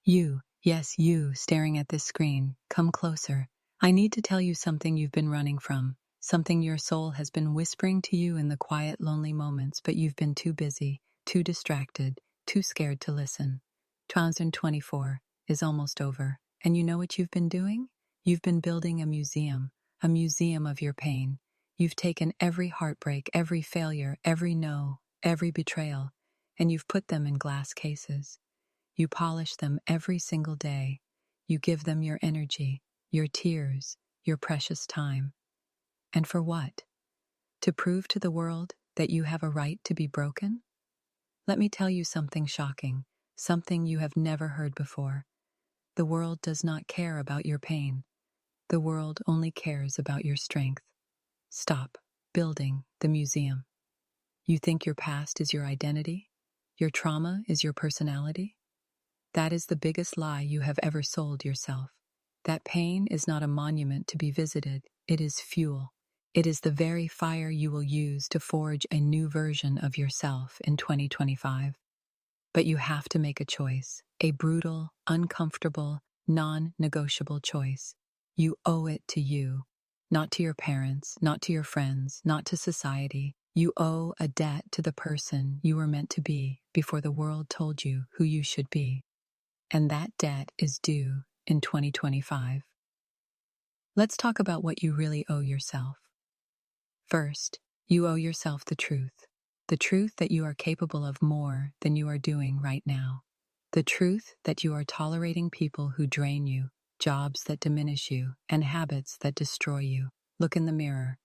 You, yes, you, staring at this screen, come closer. I need to tell you something you've been running from, something your soul has been whispering to you in the quiet, lonely moments, but you've been too busy, too distracted, too scared to listen. 2024 is almost over, and you know what you've been doing? You've been building a museum of your pain. You've taken every heartbreak, every failure, every no, every betrayal, and you've put them in glass cases. You polish them every single day. You give them your energy, your tears, your precious time. And for what? To prove to the world that you have a right to be broken? Let me tell you something shocking, something you have never heard before. The world does not care about your pain. The world only cares about your strength. Stop building the museum. You think your past is your identity? Your trauma is your personality? That is the biggest lie you have ever sold yourself. That pain is not a monument to be visited, it is fuel. It is the very fire you will use to forge a new version of yourself in 2025. But you have to make a choice, a brutal, uncomfortable, non-negotiable choice. You owe it to you, not to your parents, not to your friends, not to society. You owe a debt to the person you were meant to be before the world told you who you should be. And that debt is due in 2025. Let's talk about what you really owe yourself. First, you owe yourself the truth that you are capable of more than you are doing right now, the truth that you are tolerating people who drain you, jobs that diminish you, and habits that destroy you. Look in the mirror.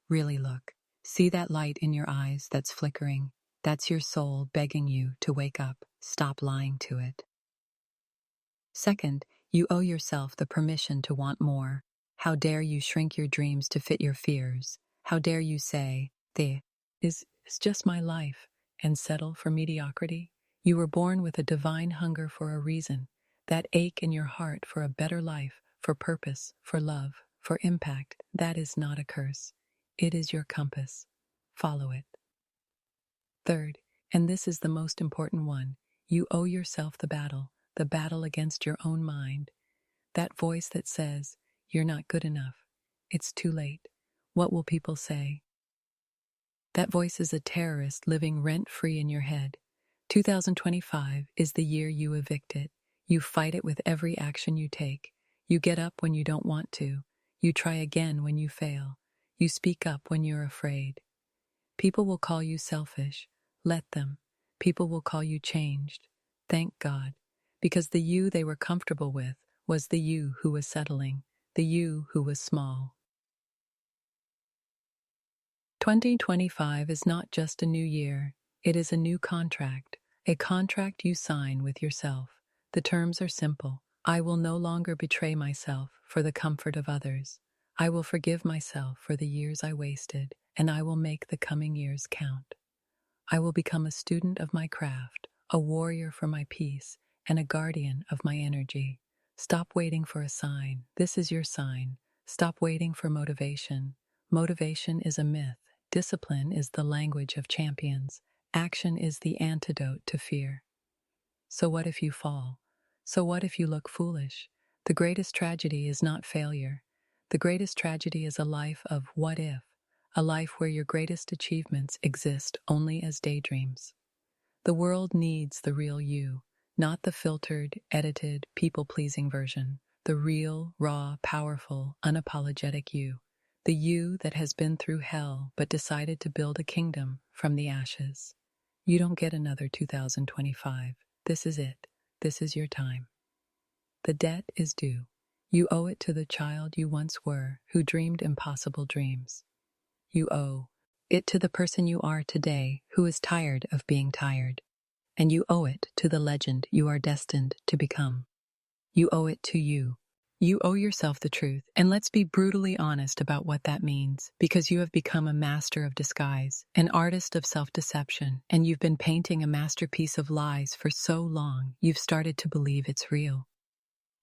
Really look. See that light in your eyes that's flickering? That's your soul begging you to wake up. Stop lying to it. Second, you owe yourself the permission to want more. How dare you shrink your dreams to fit your fears? How dare you say, "This is just my life," and settle for mediocrity? You were born with a divine hunger for a reason, that ache in your heart for a better life, for purpose, for love, for impact. That is not a curse. It is your compass. Follow it. Third, and this is the most important one, you owe yourself the battle against your own mind. That voice that says, "You're not good enough. It's too late. What will people say?" That voice is a terrorist living rent-free in your head. 2025 is the year you evict it. You fight it with every action you take. You get up when you don't want to. You try again when you fail. You speak up when you're afraid. People will call you selfish. Let them. People will call you changed. Thank God. Because the you they were comfortable with was the you who was settling, the you who was small. 2025 is not just a new year, it is a new contract, a contract you sign with yourself. The terms are simple. I will no longer betray myself for the comfort of others. I will forgive myself for the years I wasted, and I will make the coming years count. I will become a student of my craft, a warrior for my peace, and a guardian of my energy. Stop waiting for a sign. This is your sign. Stop waiting for motivation. Motivation is a myth. Discipline is the language of champions. Action is the antidote to fear. So what if you fall? So what if you look foolish? The greatest tragedy is not failure. The greatest tragedy is a life of what if, a life where your greatest achievements exist only as daydreams. The world needs the real you, not the filtered, edited, people-pleasing version. The real, raw, powerful, unapologetic you. The you that has been through hell but decided to build a kingdom from the ashes. You don't get another 2025. This is it. This is your time. The debt is due. You owe it to the child you once were, who dreamed impossible dreams. You owe it to the person you are today, who is tired of being tired. And you owe it to the legend you are destined to become. You owe it to you. You owe yourself the truth, and let's be brutally honest about what that means, because you have become a master of disguise, an artist of self-deception, and you've been painting a masterpiece of lies for so long, you've started to believe it's real.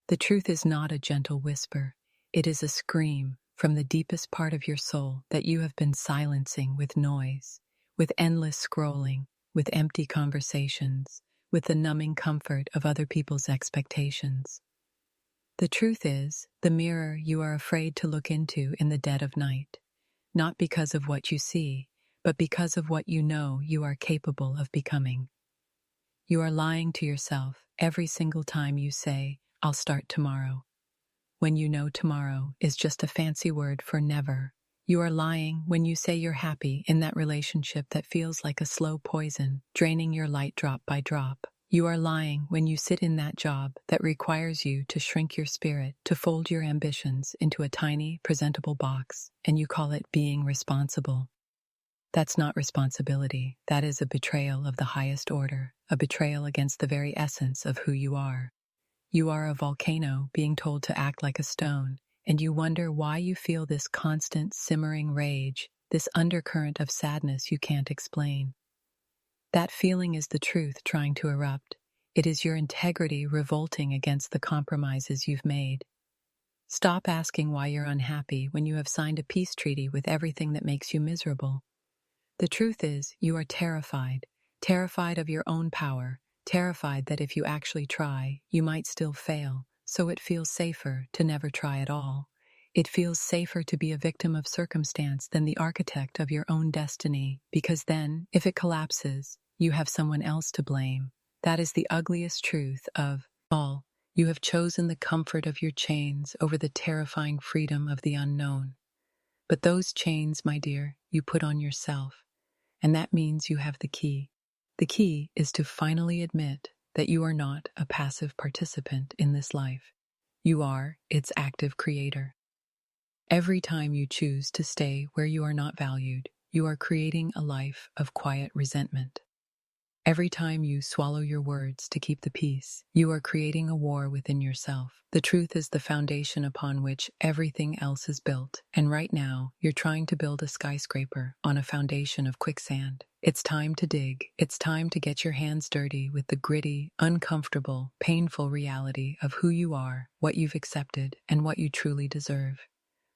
The truth is not a gentle whisper. It is a scream from the deepest part of your soul that you have been silencing with noise, with endless scrolling, with empty conversations, with the numbing comfort of other people's expectations. The truth is, the mirror you are afraid to look into in the dead of night, not because of what you see, but because of what you know you are capable of becoming. You are lying to yourself every single time you say, "I'll start tomorrow," when you know tomorrow is just a fancy word for never. You are lying when you say you're happy in that relationship that feels like a slow poison, draining your light drop by drop. You are lying when you sit in that job that requires you to shrink your spirit, to fold your ambitions into a tiny, presentable box, and you call it being responsible. That's not responsibility. That is a betrayal of the highest order, a betrayal against the very essence of who you are. You are a volcano being told to act like a stone, and you wonder why you feel this constant simmering rage, this undercurrent of sadness you can't explain. That feeling is the truth trying to erupt. It is your integrity revolting against the compromises you've made. Stop asking why you're unhappy when you have signed a peace treaty with everything that makes you miserable. The truth is, you are terrified, terrified of your own power, terrified that if you actually try, you might still fail, so it feels safer to never try at all. It feels safer to be a victim of circumstance than the architect of your own destiny, because then, if it collapses, you have someone else to blame. That is the ugliest truth of all. You have chosen the comfort of your chains over the terrifying freedom of the unknown. But those chains, my dear, you put on yourself, and that means you have the key. The key is to finally admit that you are not a passive participant in this life. You are its active creator. Every time you choose to stay where you are not valued, you are creating a life of quiet resentment. Every time you swallow your words to keep the peace, you are creating a war within yourself. The truth is the foundation upon which everything else is built, and right now, you're trying to build a skyscraper on a foundation of quicksand. It's time to dig. It's time to get your hands dirty with the gritty, uncomfortable, painful reality of who you are, what you've accepted, and what you truly deserve.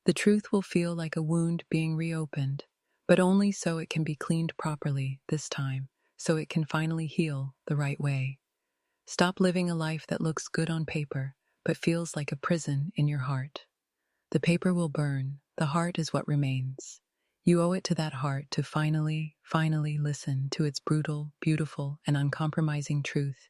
The truth will feel like a wound being reopened, but only so it can be cleaned properly this time, so it can finally heal the right way. Stop living a life that looks good on paper, but feels like a prison in your heart. The paper will burn, the heart is what remains. You owe it to that heart to finally listen to its brutal, beautiful, and uncompromising truth.